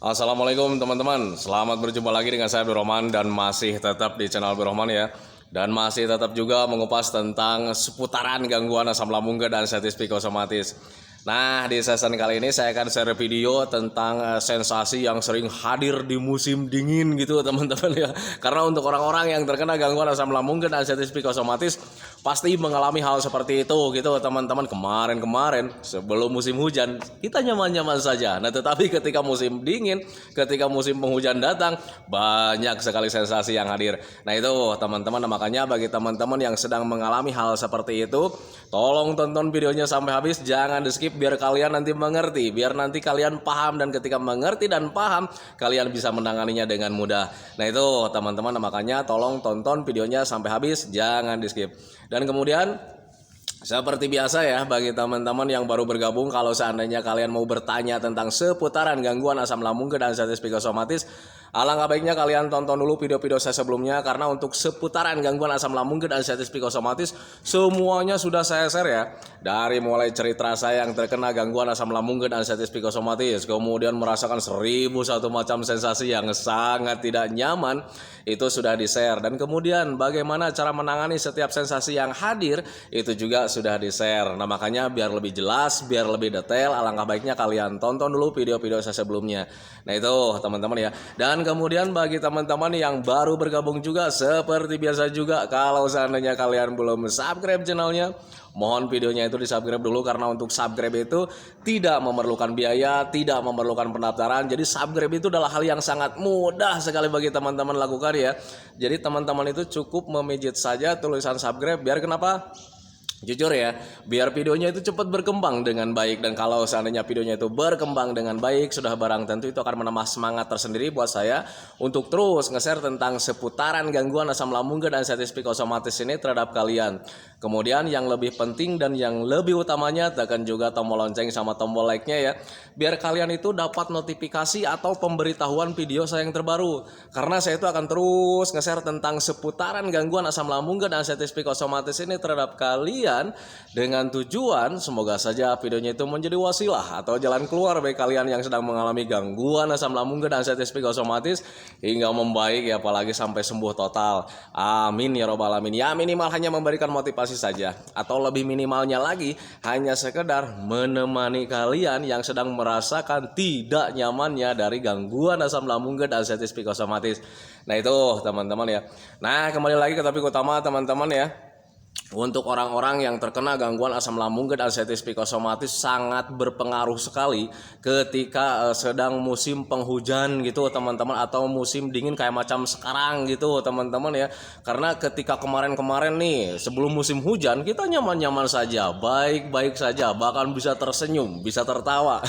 Assalamualaikum teman-teman, selamat berjumpa lagi dengan saya Abdurrahman dan masih tetap di channel Abdurrahman ya. Dan masih tetap juga mengupas tentang seputaran gangguan asam lambung dan status psikosomatis. Nah, di season kali ini saya akan share video tentang sensasi yang sering hadir di musim dingin gitu teman-teman ya. Karena untuk orang-orang yang terkena gangguan asam lambung dan status psikosomatis pasti mengalami hal seperti itu gitu teman-teman. Kemarin sebelum musim hujan kita nyaman-nyaman saja. Nah, tetapi ketika musim dingin, ketika musim penghujan datang, banyak sekali sensasi yang hadir. Nah, itu teman-teman, makanya bagi teman-teman yang sedang mengalami hal seperti itu, tolong tonton videonya sampai habis, jangan di-skip biar kalian nanti mengerti, biar nanti kalian paham, dan ketika mengerti dan paham kalian bisa menanganinya dengan mudah. Nah, itu teman-teman, makanya tolong tonton videonya sampai habis, jangan di-skip. Dan kemudian seperti biasa ya, bagi teman-teman yang baru bergabung, kalau seandainya kalian mau bertanya tentang seputaran gangguan asam lambung dan status psikosomatis, alangkah baiknya kalian tonton dulu video-video saya sebelumnya, karena untuk seputaran gangguan asam lambung dan status psikosomatis semuanya sudah saya share ya. Dari mulai cerita saya yang terkena gangguan asam lambung dan status psikosomatis, kemudian merasakan 1001 macam sensasi yang sangat tidak nyaman, itu sudah di-share. Dan kemudian bagaimana cara menangani setiap sensasi yang hadir, itu juga sudah di-share. Nah, makanya biar lebih jelas, biar lebih detail, alangkah baiknya kalian tonton dulu video-video saya sebelumnya. Nah, itu teman-teman ya. Dan kemudian bagi teman-teman yang baru bergabung juga, seperti biasa juga, kalau seandainya kalian belum subscribe channelnya, mohon videonya itu di-subscribe dulu, karena untuk subscribe itu tidak memerlukan biaya, tidak memerlukan pendaftaran. Jadi subscribe itu adalah hal yang sangat mudah sekali bagi teman-teman lakukan ya. Jadi teman-teman itu cukup memijit saja tulisan subscribe, biar kenapa? Jujur ya, biar videonya itu cepat berkembang dengan baik. Dan kalau seandainya videonya itu berkembang dengan baik, sudah barang tentu itu akan menambah semangat tersendiri buat saya untuk terus nge-share tentang seputaran gangguan asam lambung dan status psikosomatis ini terhadap kalian. Kemudian yang lebih penting dan yang lebih utamanya, tekan juga tombol lonceng sama tombol like-nya ya, biar kalian itu dapat notifikasi atau pemberitahuan video saya yang terbaru. Karena saya itu akan terus nge-share tentang seputaran gangguan asam lambung dan status psikosomatis ini terhadap kalian, dengan tujuan semoga saja videonya itu menjadi wasilah atau jalan keluar bagi kalian yang sedang mengalami gangguan asam lambung dan status psikosomatis hingga membaik ya, apalagi sampai sembuh total. Amin ya robbal alamin. Ya, minimal hanya memberikan motivasi saja, atau lebih minimalnya lagi hanya sekedar menemani kalian yang sedang merasakan tidak nyamannya dari gangguan asam lambung dan status psikosomatis. Nah, itu teman-teman ya. Nah, kembali lagi ke topik utama teman-teman ya. Untuk orang-orang yang terkena gangguan asam lambung dan status psikosomatis sangat berpengaruh sekali ketika sedang musim penghujan gitu teman-teman, atau musim dingin kayak macam sekarang gitu teman-teman ya. Karena ketika kemarin-kemarin nih sebelum musim hujan kita nyaman-nyaman saja, baik-baik saja, bahkan bisa tersenyum, bisa tertawa.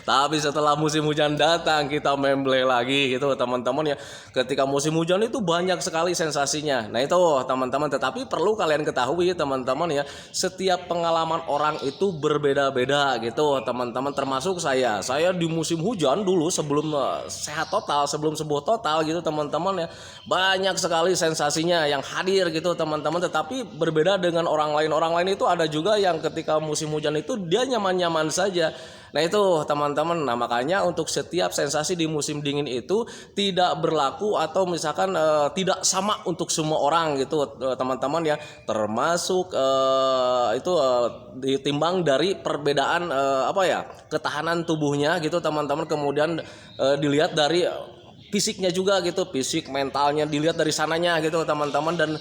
Tapi setelah musim hujan datang kita memble lagi gitu teman-teman ya. Ketika musim hujan itu banyak sekali sensasinya. Nah, itu teman-teman, tetapi perlu kalian ketahui teman-teman ya, setiap pengalaman orang itu berbeda-beda gitu teman-teman, termasuk saya di musim hujan dulu sebelum sehat total, sebelum sembuh total gitu teman-teman ya, banyak sekali sensasinya yang hadir gitu teman-teman, tetapi berbeda dengan orang lain itu ada juga yang ketika musim hujan itu dia nyaman-nyaman saja. Nah, itu teman-teman. Nah, makanya untuk setiap sensasi di musim dingin itu tidak berlaku, atau misalkan tidak sama untuk semua orang gitu teman-teman ya, termasuk itu ditimbang dari perbedaan ketahanan tubuhnya gitu teman-teman. Kemudian dilihat dari fisiknya juga gitu, fisik mentalnya dilihat dari sananya gitu teman-teman. Dan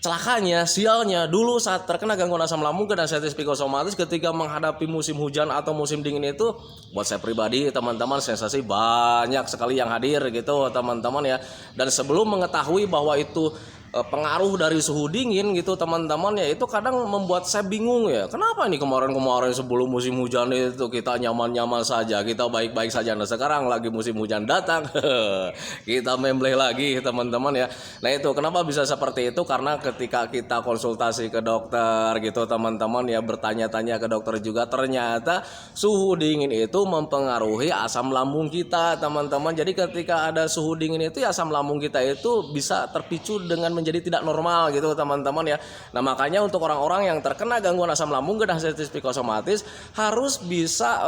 celakanya, sialnya, dulu saat terkena gangguan asam lambung dan status psikosomatis ketika menghadapi musim hujan atau musim dingin itu, buat saya pribadi teman-teman, sensasi banyak sekali yang hadir gitu teman-teman ya. Dan sebelum mengetahui bahwa itu pengaruh dari suhu dingin gitu teman-teman ya, itu kadang membuat saya bingung ya, kenapa ini kemarin-kemarin sebelum musim hujan itu kita nyaman-nyaman saja, kita baik-baik saja. Nah, sekarang lagi musim hujan datang kita membleh lagi teman-teman ya. Nah, itu kenapa bisa seperti itu, karena ketika kita konsultasi ke dokter gitu teman-teman ya, bertanya-tanya ke dokter juga, ternyata suhu dingin itu mempengaruhi asam lambung kita teman-teman. Jadi ketika ada suhu dingin itu ya, asam lambung kita itu bisa terpicu dengan menjadi tidak normal gitu teman-teman ya. Nah makanya untuk orang-orang yang terkena gangguan asam lambung dan hepatitis psikosomatis harus bisa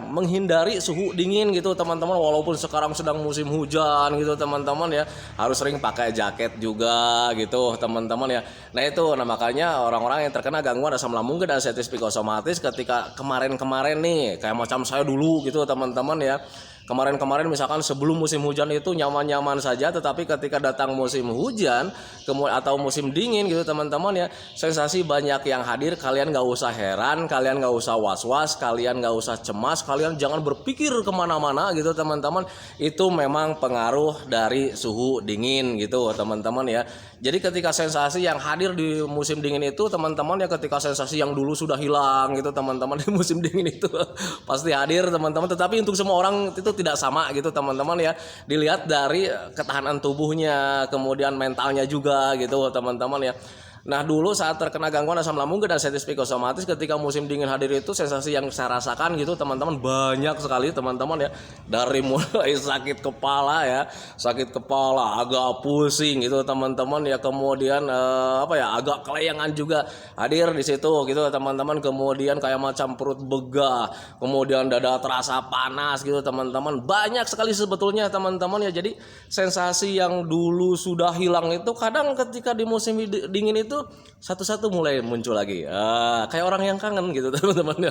menghindari suhu dingin gitu teman-teman, walaupun sekarang sedang musim hujan gitu teman-teman ya, harus sering pakai jaket juga gitu teman-teman ya. Nah makanya orang-orang yang terkena gangguan asam lambung dan hepatitis psikosomatis ketika kemarin-kemarin nih kayak macam saya dulu gitu teman-teman ya. Kemarin-kemarin misalkan sebelum musim hujan itu nyaman-nyaman saja, tetapi ketika datang musim hujan atau musim dingin gitu teman-teman ya, sensasi banyak yang hadir. Kalian gak usah heran, kalian gak usah was-was, kalian gak usah cemas, kalian jangan berpikir kemana-mana gitu teman-teman. Itu memang pengaruh dari suhu dingin gitu teman-teman ya. Jadi ketika sensasi yang hadir di musim dingin itu teman-teman ya, ketika sensasi yang dulu sudah hilang gitu teman-teman di musim dingin itu pasti hadir teman-teman. Tetapi untuk semua orang itu tidak sama gitu teman-teman ya. Dilihat dari ketahanan tubuhnya, kemudian mentalnya juga gitu teman-teman ya. Nah dulu saat terkena gangguan asam lambung dan hepatitis psikosomatis ketika musim dingin hadir itu sensasi yang saya rasakan gitu teman-teman banyak sekali teman-teman ya. Dari mulai sakit kepala ya, agak pusing gitu teman-teman ya, kemudian agak kelayangan juga hadir di situ gitu teman-teman, kemudian kayak macam perut begah, kemudian dada terasa panas gitu teman-teman, banyak sekali sebetulnya teman-teman ya. Jadi sensasi yang dulu sudah hilang itu kadang ketika di musim dingin itu satu-satu mulai muncul lagi, kayak orang yang kangen gitu teman-teman.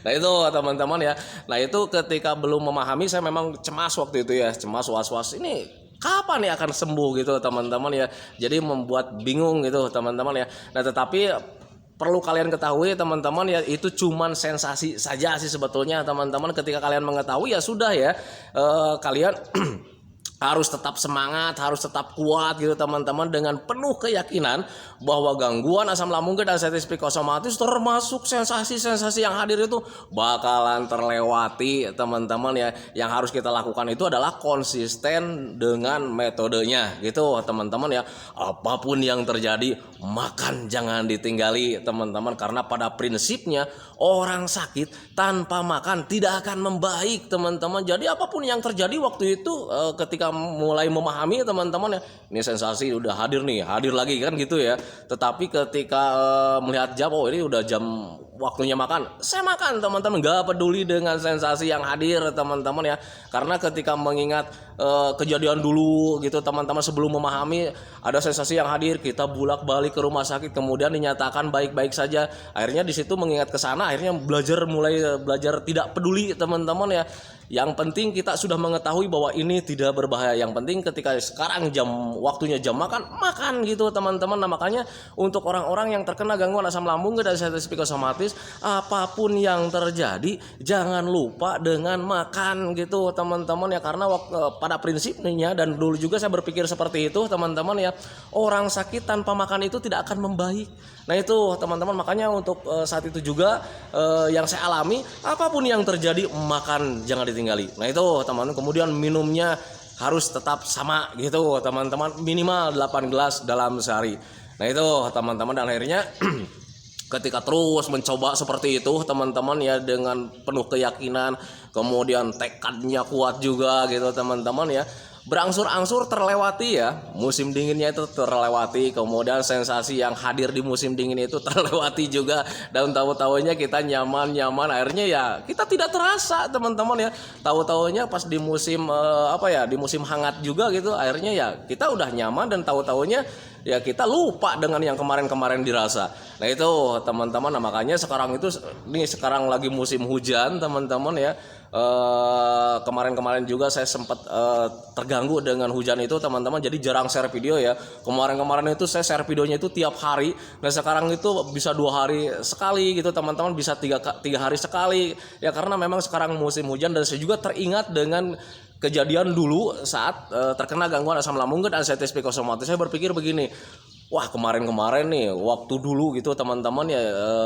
Nah itu teman-teman ya. Nah itu ketika belum memahami saya memang cemas waktu itu ya, cemas was-was ini kapan ya akan sembuh gitu teman-teman ya. Jadi membuat bingung gitu teman-teman ya. Nah tetapi perlu kalian ketahui teman-teman ya, itu cuman sensasi saja sih sebetulnya teman-teman. Ketika kalian mengetahui ya sudah ya, kalian harus tetap semangat, harus tetap kuat gitu teman-teman, dengan penuh keyakinan bahwa gangguan asam lambung dan hepatitis psikosomatis termasuk sensasi-sensasi yang hadir itu bakalan terlewati teman-teman ya. Yang harus kita lakukan itu adalah konsisten dengan metodenya gitu teman-teman ya. Apapun yang terjadi, makan jangan ditinggali teman-teman, karena pada prinsipnya orang sakit tanpa makan tidak akan membaik teman-teman. Jadi apapun yang terjadi waktu itu ketika mulai memahami teman-teman ya, ini sensasi udah hadir nih, hadir lagi kan gitu ya. Tetapi ketika melihat jam, oh ini udah jam waktunya makan, saya makan teman-teman, gak peduli dengan sensasi yang hadir teman-teman ya. Karena ketika mengingat kejadian dulu gitu teman-teman, sebelum memahami ada sensasi yang hadir, kita bolak-balik ke rumah sakit, kemudian dinyatakan baik-baik saja. Akhirnya di situ mengingat ke sana, akhirnya mulai belajar tidak peduli teman-teman ya. Yang penting kita sudah mengetahui bahwa ini tidak berbahaya. Yang penting ketika sekarang waktunya jam makan gitu teman-teman. Nah makanya untuk orang-orang yang terkena gangguan asam lambung dan hepatitis psikosomatis, apapun yang terjadi jangan lupa dengan makan gitu teman-teman ya. Karena pada prinsipnya, dan dulu juga saya berpikir seperti itu teman-teman ya, orang sakit tanpa makan itu tidak akan membaik. Nah itu teman-teman, makanya untuk saat itu juga yang saya alami, apapun yang terjadi makan jangan ditinggali. Nah itu teman-teman, kemudian minumnya harus tetap sama gitu teman-teman, minimal 8 gelas dalam sehari. Nah itu teman-teman, dan akhirnya ketika terus mencoba seperti itu teman-teman ya, dengan penuh keyakinan, kemudian tekadnya kuat juga gitu teman-teman ya, berangsur-angsur terlewati ya, musim dinginnya itu terlewati, kemudian sensasi yang hadir di musim dingin itu terlewati juga, dan tahu-tahunya kita nyaman, akhirnya ya kita tidak terasa teman-teman ya. Tahu-tahunya pas di musim di musim hangat juga gitu, akhirnya ya kita udah nyaman, dan tahu-tahunya ya kita lupa dengan yang kemarin-kemarin dirasa. Nah itu teman-teman, nah makanya sekarang lagi musim hujan teman-teman ya. Kemarin-kemarin juga saya sempat terganggu dengan hujan itu teman-teman, jadi jarang share video ya. Kemarin itu saya share videonya itu tiap hari. Nah sekarang itu bisa 2 hari sekali gitu teman-teman, bisa 3 hari sekali ya, karena memang sekarang musim hujan. Dan saya juga teringat dengan kejadian dulu saat terkena gangguan asam lambung dan hepatitis psikosomatis. Saya berpikir begini, wah kemarin-kemarin nih waktu dulu gitu teman-teman ya,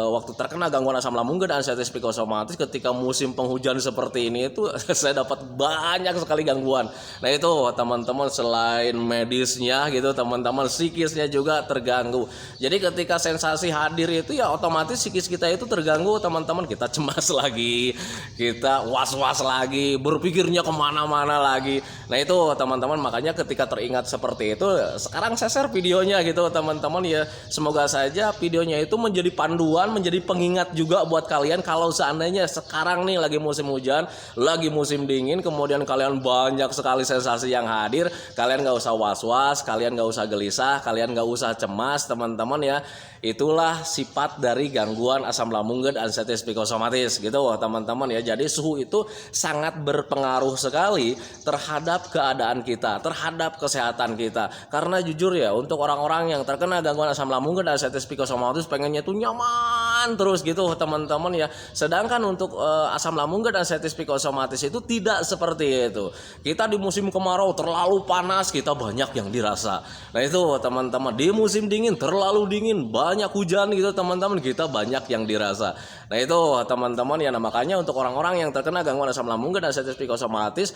waktu terkena gangguan asam lambung dan anxiety psikosomatis ketika musim penghujan seperti ini itu saya dapat banyak sekali gangguan. Nah itu teman-teman, selain medisnya gitu teman-teman, psikisnya juga terganggu. Jadi ketika sensasi hadir itu ya otomatis psikis kita itu terganggu teman-teman, kita cemas lagi, kita was-was lagi, berpikirnya kemana-mana lagi. Nah itu teman-teman, makanya ketika teringat seperti itu sekarang saya share videonya gitu teman-teman ya. Semoga saja videonya itu menjadi panduan, menjadi pengingat juga buat kalian kalau seandainya sekarang nih lagi musim hujan, lagi musim dingin, kemudian kalian banyak sekali sensasi yang hadir, kalian gak usah was-was, kalian gak usah gelisah, kalian gak usah cemas teman-teman ya. Itulah sifat dari gangguan asam lambung dan anxiety psikosomatis gitu teman-teman ya. Jadi suhu itu sangat berpengaruh sekali terhadap keadaan kita, terhadap kesehatan kita. Karena jujur ya, untuk orang-orang yang terkena gangguan asam lambung dan anxiety psikosomatis pengennya tuh nyaman terus gitu teman-teman ya. Sedangkan untuk asam lambung dan anxiety psikosomatis itu tidak seperti itu. Kita di musim kemarau terlalu panas, kita banyak yang dirasa. Nah itu teman-teman, di musim dingin terlalu dingin, banyak hujan gitu teman-teman, kita banyak yang dirasa. Nah itu teman-teman ya, nah, makanya untuk orang-orang yang terkena gangguan asam lambung dan anxiety psikosomatis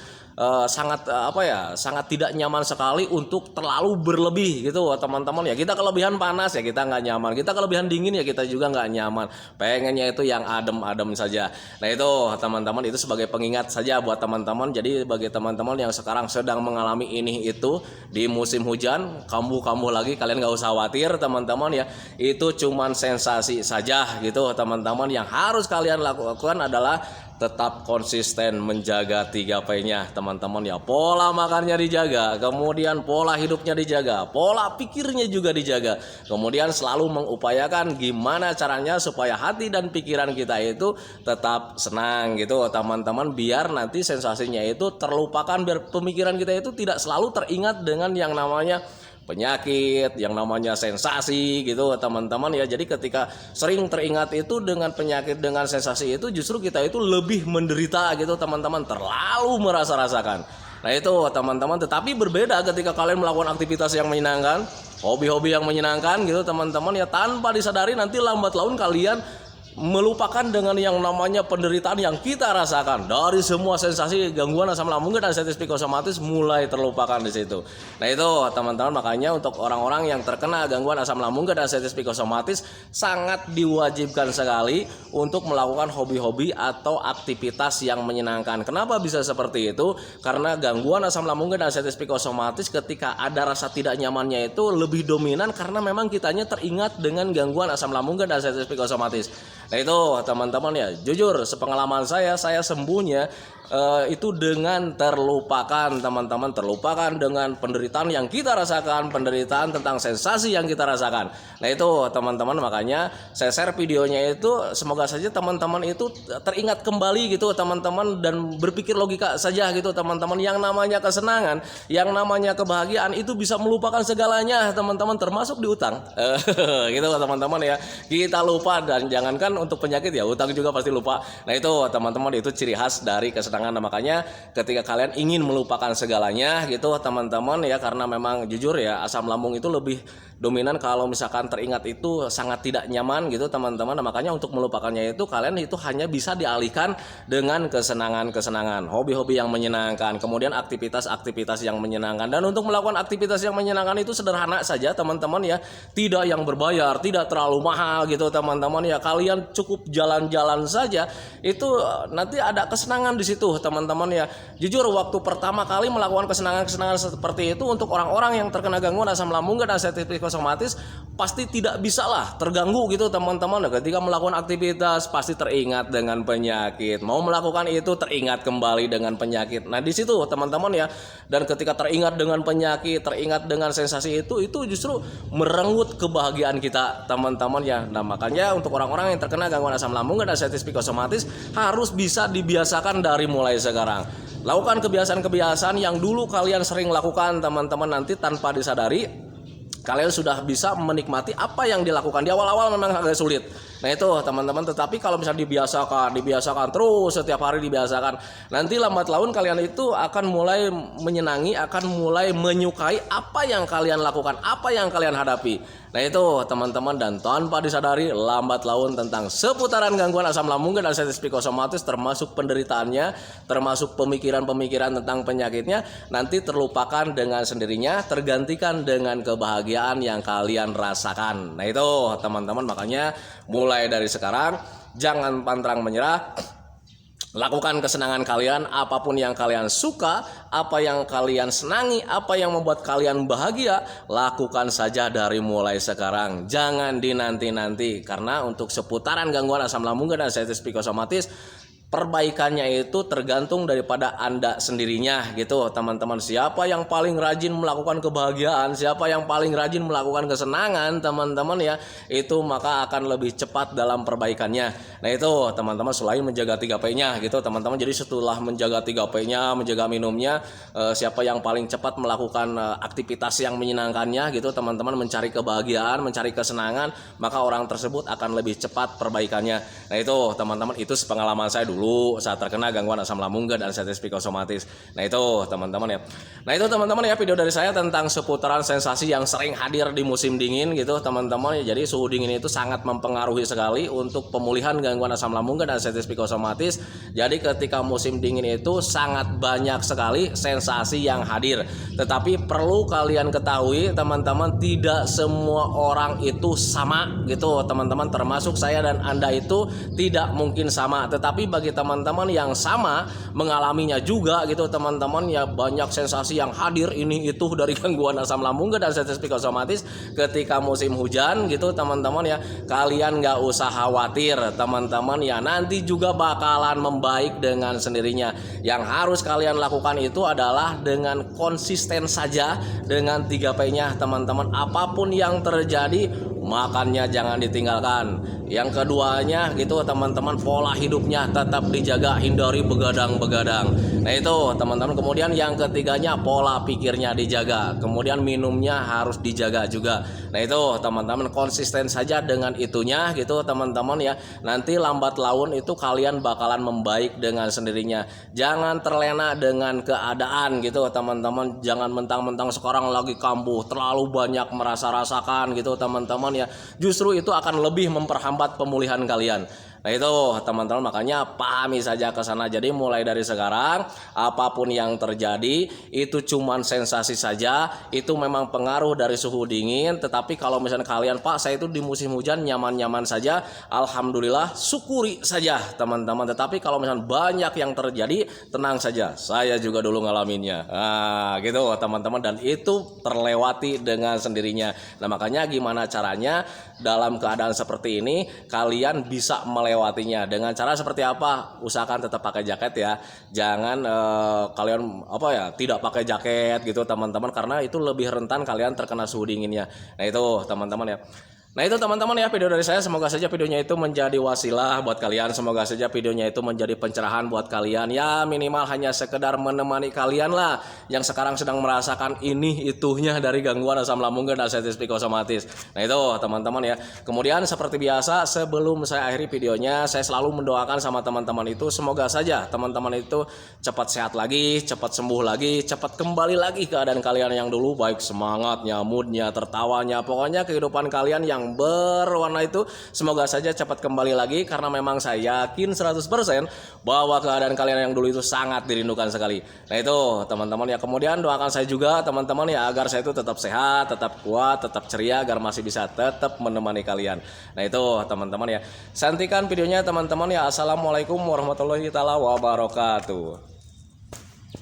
sangat tidak nyaman sekali untuk terlalu berlebih gitu teman-teman ya. Kita kelebihan panas ya kita nggak nyaman, kita kelebihan dingin ya kita juga nggak nyaman, pengennya itu yang adem-adem saja. Nah itu teman-teman, itu sebagai pengingat saja buat teman-teman. Jadi bagi teman-teman yang sekarang sedang mengalami ini itu di musim hujan, kambuh-kambuh lagi, kalian nggak usah khawatir teman-teman ya. Itu cuman sensasi saja gitu teman-teman. Yang harus kalian lakukan adalah tetap konsisten menjaga 3P-nya teman-teman ya. Pola makannya dijaga, kemudian pola hidupnya dijaga, pola pikirnya juga dijaga, kemudian selalu mengupayakan gimana caranya supaya hati dan pikiran kita itu tetap senang gitu teman-teman, biar nanti sensasinya itu terlupakan, biar pemikiran kita itu tidak selalu teringat dengan yang namanya penyakit, yang namanya sensasi gitu teman-teman ya. Jadi ketika sering teringat itu dengan penyakit, dengan sensasi itu, justru kita itu lebih menderita gitu teman-teman, terlalu merasa-rasakan. Nah itu teman-teman, tetapi berbeda ketika kalian melakukan aktivitas yang menyenangkan, hobi-hobi yang menyenangkan gitu teman-teman ya, tanpa disadari nanti lambat laun kalian melupakan dengan yang namanya penderitaan yang kita rasakan. Dari semua sensasi gangguan asam lambung dan anxiety psikosomatis mulai terlupakan di situ. Nah itu teman-teman, makanya untuk orang-orang yang terkena gangguan asam lambung dan anxiety psikosomatis sangat diwajibkan sekali untuk melakukan hobi-hobi atau aktivitas yang menyenangkan. Kenapa bisa seperti itu? Karena gangguan asam lambung dan anxiety psikosomatis ketika ada rasa tidak nyamannya itu lebih dominan karena memang kitanya teringat dengan gangguan asam lambung dan anxiety psikosomatis. Nah itu teman-teman ya, jujur sepengalaman saya sembuhnya itu dengan terlupakan teman-teman, terlupakan dengan penderitaan yang kita rasakan, penderitaan tentang sensasi yang kita rasakan. Nah itu teman-teman, makanya saya share videonya itu, semoga saja teman-teman itu teringat kembali gitu teman-teman, dan berpikir logika saja gitu teman-teman. Yang namanya kesenangan, yang namanya kebahagiaan itu bisa melupakan segalanya teman-teman, termasuk di utang gitu teman-teman ya. Kita lupa, dan jangankan untuk penyakit ya, utang juga pasti lupa. Nah itu teman-teman, itu ciri khas dari kesenangan. Nah makanya ketika kalian ingin melupakan segalanya gitu teman-teman ya, karena memang jujur ya asam lambung itu lebih dominan kalau misalkan teringat itu sangat tidak nyaman gitu teman-teman. Nah, makanya untuk melupakannya itu kalian itu hanya bisa dialihkan dengan kesenangan-kesenangan, hobi-hobi yang menyenangkan, kemudian aktivitas-aktivitas yang menyenangkan. Dan untuk melakukan aktivitas yang menyenangkan itu sederhana saja teman-teman ya, tidak yang berbayar, tidak terlalu mahal gitu teman-teman ya. Kalian cukup jalan-jalan saja itu nanti ada kesenangan di situ teman-teman ya. Jujur waktu pertama kali melakukan kesenangan-kesenangan seperti itu untuk orang-orang yang terkena gangguan asam lambung dan anxiety psikosomatis pasti tidak bisa lah terganggu gitu teman-teman. Ketika melakukan aktivitas pasti teringat dengan penyakit, mau melakukan itu teringat kembali dengan penyakit. Nah di situ teman-teman ya, dan ketika teringat dengan penyakit, teringat dengan sensasi itu justru merenggut kebahagiaan kita teman-teman ya. Nah makanya untuk orang-orang yang terkena gangguan asam lambung dan anxiety psikosomatis harus bisa dibiasakan dari mulai sekarang. Lakukan kebiasaan-kebiasaan yang dulu kalian sering lakukan teman-teman, nanti tanpa disadari kalian sudah bisa menikmati apa yang dilakukan. Di awal-awal memang agak sulit. Nah itu teman-teman, tetapi kalau misalnya dibiasakan terus setiap hari dibiasakan, nanti lambat laun kalian itu akan mulai menyenangi, akan mulai menyukai apa yang kalian lakukan, apa yang kalian hadapi. Nah itu teman-teman, dan tanpa disadari lambat laun tentang seputaran gangguan asam lambung dan sensitif psikosomatis, termasuk penderitaannya, termasuk pemikiran-pemikiran tentang penyakitnya, nanti terlupakan dengan sendirinya, tergantikan dengan kebahagiaan yang kalian rasakan. Nah itu teman-teman, makanya mulai dari sekarang jangan pantang menyerah. Lakukan kesenangan kalian, apapun yang kalian suka, apa yang kalian senangi, apa yang membuat kalian bahagia, lakukan saja dari mulai sekarang. Jangan dinanti-nanti, karena untuk seputaran gangguan asam lambung dan sensitif psikosomatis, perbaikannya itu tergantung daripada Anda sendirinya gitu teman-teman. Siapa yang paling rajin melakukan kebahagiaan, siapa yang paling rajin melakukan kesenangan teman-teman ya, itu maka akan lebih cepat dalam perbaikannya. Nah itu teman-teman, selain menjaga 3P-nya gitu teman-teman. Jadi setelah menjaga 3P-nya, menjaga minumnya, siapa yang paling cepat melakukan aktivitas yang menyenangkannya gitu teman-teman, mencari kebahagiaan, mencari kesenangan, maka orang tersebut akan lebih cepat perbaikannya. Nah itu teman-teman, itu sepengalaman saya dulu saat terkena gangguan asam lambung dan sensitif psikosomatis. Nah itu teman-teman ya. Nah itu teman-teman ya, video dari saya tentang seputaran sensasi yang sering hadir di musim dingin gitu teman-teman ya. Jadi suhu dingin itu sangat mempengaruhi sekali untuk pemulihan gangguan asam lambung dan sensitif psikosomatis. Jadi ketika musim dingin itu sangat banyak sekali sensasi yang hadir. Tetapi perlu kalian ketahui teman-teman, tidak semua orang itu sama gitu teman-teman, termasuk saya dan Anda itu tidak mungkin sama. Tetapi bagi teman-teman yang sama mengalaminya juga gitu teman-teman ya, banyak sensasi yang hadir ini itu dari gangguan asam lambung dan sensitif psikosomatis ketika musim hujan gitu teman-teman ya. Kalian nggak usah khawatir teman-teman ya, nanti juga bakalan membaik dengan sendirinya. Yang harus kalian lakukan itu adalah dengan konsisten saja dengan 3P-nya teman-teman. Apapun yang terjadi, makannya jangan ditinggalkan. Yang keduanya gitu teman-teman, pola hidupnya tetap dijaga, hindari begadang-begadang. Nah itu teman-teman. Kemudian yang ketiganya, pola pikirnya dijaga, kemudian minumnya harus dijaga juga. Nah itu teman-teman, konsisten saja dengan itunya gitu teman-teman ya. Nanti lambat laun itu kalian bakalan membaik dengan sendirinya. Jangan terlena dengan keadaan gitu teman-teman. Jangan mentang-mentang sekarang lagi kambuh, terlalu banyak merasa rasakan gitu teman-teman ya. Justru itu akan lebih memperhambat pemulihan kalian. Nah itu teman-teman, makanya pahami saja ke sana. Jadi mulai dari sekarang, apapun yang terjadi itu cuman sensasi saja, itu memang pengaruh dari suhu dingin. Tetapi kalau misalnya kalian, Pak saya itu di musim hujan nyaman-nyaman saja, alhamdulillah, syukuri saja teman-teman. Tetapi kalau misalnya banyak yang terjadi, tenang saja, saya juga dulu ngalaminnya. Nah gitu teman-teman, dan itu terlewati dengan sendirinya. Nah makanya gimana caranya dalam keadaan seperti ini kalian bisa melewatinya. Dengan cara seperti apa? Usahakan tetap pakai jaket ya. Jangan kalian tidak pakai jaket gitu teman-teman, karena itu lebih rentan kalian terkena suhu dinginnya. Nah itu teman-teman ya. Nah itu teman-teman ya, video dari saya. Semoga saja videonya itu menjadi wasilah buat kalian. Semoga saja videonya itu menjadi pencerahan buat kalian. Ya minimal hanya sekedar menemani kalian lah yang sekarang sedang merasakan ini itunya dari gangguan asam lambung dan sensitif psikosomatis. Nah itu teman-teman ya. Kemudian seperti biasa, sebelum saya akhiri videonya, saya selalu mendoakan sama teman-teman itu, semoga saja teman-teman itu cepat sehat lagi, cepat sembuh lagi, cepat kembali lagi keadaan kalian yang dulu, baik semangatnya, moodnya, tertawanya, pokoknya kehidupan kalian yang berwarna itu semoga saja cepat kembali lagi. Karena memang saya yakin 100% bahwa keadaan kalian yang dulu itu sangat dirindukan sekali. Nah itu teman-teman ya. Kemudian doakan saya juga teman-teman ya, agar saya itu tetap sehat, tetap kuat, tetap ceria, agar masih bisa tetap menemani kalian. Nah itu teman-teman ya. Santikan videonya teman-teman ya. Assalamualaikum warahmatullahi wabarakatuh.